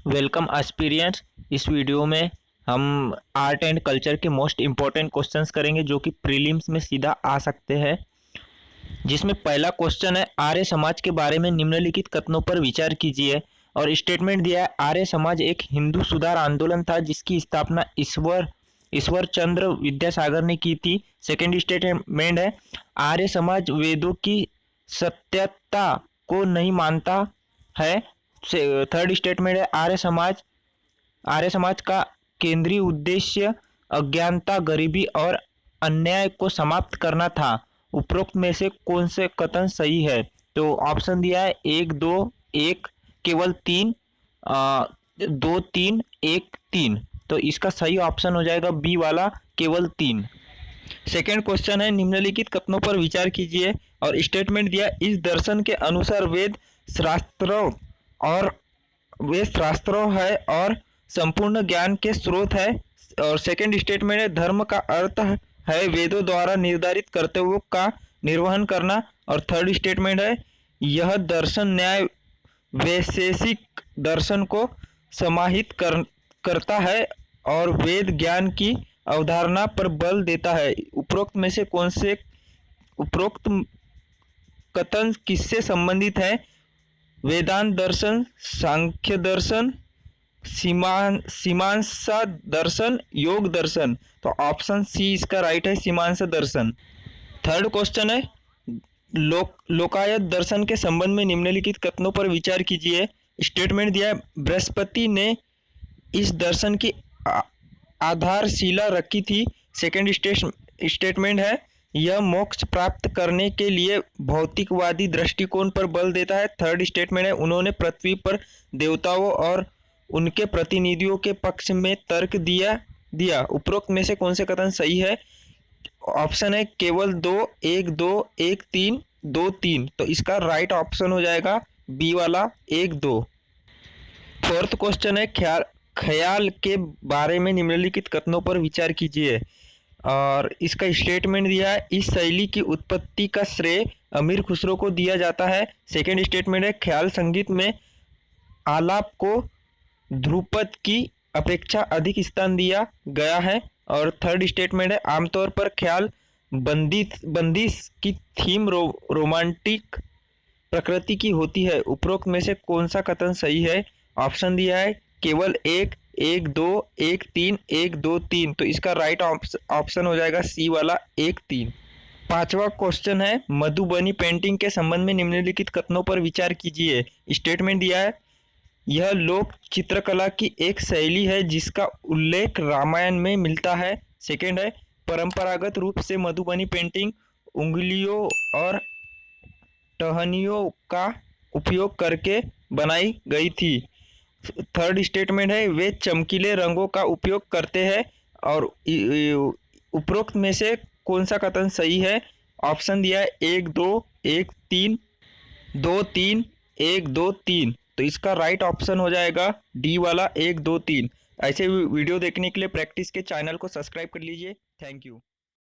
Welcome एस्पिरियंट्स। इस video में हम आर्ट एंड कल्चर के मोस्ट इम्पॉर्टेंट क्वेश्चंस करेंगे जो कि प्रीलिम्स में सीधा आ सकते हैं। जिसमें पहला क्वेश्चन है, आर्य समाज के बारे में निम्नलिखित कथनों पर विचार कीजिए। और स्टेटमेंट दिया है, आर्य समाज एक हिंदू सुधार आंदोलन था जिसकी स्थापना ईश्वर चंद्र विद्यासागर ने की थी। सेकेंड स्टेटमेंट है, आर्य समाज वेदों की सत्यता को नहीं मानता है। थर्ड स्टेटमेंट है, आर्य समाज का केंद्रीय उद्देश्य अज्ञानता, गरीबी और अन्याय को समाप्त करना था। उपरोक्त में से कौन से कथन सही है? तो ऑप्शन दिया है 1, 2, 1, केवल 3, 2, 3, 1, 3। तो इसका सही ऑप्शन हो जाएगा बी वाला, केवल 3। सेकेंड क्वेश्चन है, निम्नलिखित कथनों पर विचार कीजिए। और स्टेटमेंट दिया, इस दर्शन के अनुसार वेद शास्त्रों है और संपूर्ण ज्ञान के स्रोत है। और सेकेंड स्टेटमेंट है, धर्म का अर्थ है वेदों द्वारा निर्धारित कर्तव्यों का निर्वहन करना। और थर्ड स्टेटमेंट है, यह दर्शन न्याय वैशेषिक दर्शन को समाहित करता है और वेद ज्ञान की अवधारणा पर बल देता है। उपरोक्त कथन किससे संबंधित है? वेदांत दर्शन, सांख्य दर्शन, मीमांसा दर्शन, योग दर्शन। तो ऑप्शन सी इसका राइट है, मीमांसा दर्शन। थर्ड क्वेश्चन है, लोकायत दर्शन के संबंध में निम्नलिखित कथनों पर विचार कीजिए। स्टेटमेंट दिया है, बृहस्पति ने इस दर्शन की आधारशिला रखी थी। सेकेंड स्टेटमेंट है, यह मोक्ष प्राप्त करने के लिए भौतिकवादी दृष्टिकोण पर बल देता है। थर्ड स्टेटमेंट है, उन्होंने पृथ्वी पर देवताओं और उनके प्रतिनिधियों के पक्ष में तर्क दिया। उपरोक्त में से कौन से कथन सही है? ऑप्शन है केवल 2, 1, 2, 1, 3, 2, 3। तो इसका राइट ऑप्शन हो जाएगा बी वाला, 1, 2। फोर्थ क्वेश्चन है, ख्याल के बारे में निम्नलिखित कथनों पर विचार कीजिए। और इसका स्टेटमेंट दिया है, इस शैली की उत्पत्ति का श्रेय अमीर खुसरो को दिया जाता है। सेकेंड स्टेटमेंट है, ख्याल संगीत में आलाप को ध्रुपद की अपेक्षा अधिक स्थान दिया गया है। और थर्ड स्टेटमेंट है, आमतौर पर ख्याल बंदिश की थीम रोमांटिक प्रकृति की होती है। उपरोक्त में से कौन सा कथन सही है? ऑप्शन दिया है केवल 1, 1, 2, 1, 3, 1, 2, 3। तो इसका राइट ऑप्शन हो जाएगा सी वाला, 1, 3। पांचवा क्वेश्चन है, मधुबनी पेंटिंग के संबंध में निम्नलिखित कथनों पर विचार कीजिए। स्टेटमेंट दिया है, यह लोक चित्रकला की एक शैली है जिसका उल्लेख रामायण में मिलता है। सेकेंड है, परंपरागत रूप से मधुबनी पेंटिंग उंगलियों और टहनियों का उपयोग करके बनाई गई थी। थर्ड स्टेटमेंट है, वे चमकीले रंगों का उपयोग करते हैं। और उपरोक्त में से कौन सा कथन सही है? ऑप्शन दिया है 1, 2, 1, 3, 2, 3, 1, 2, 3। तो इसका राइट ऑप्शन हो जाएगा डी वाला, 1, 2, 3। ऐसे वीडियो देखने के लिए प्रैक्टिस के चैनल को सब्सक्राइब कर लीजिए। Thank you.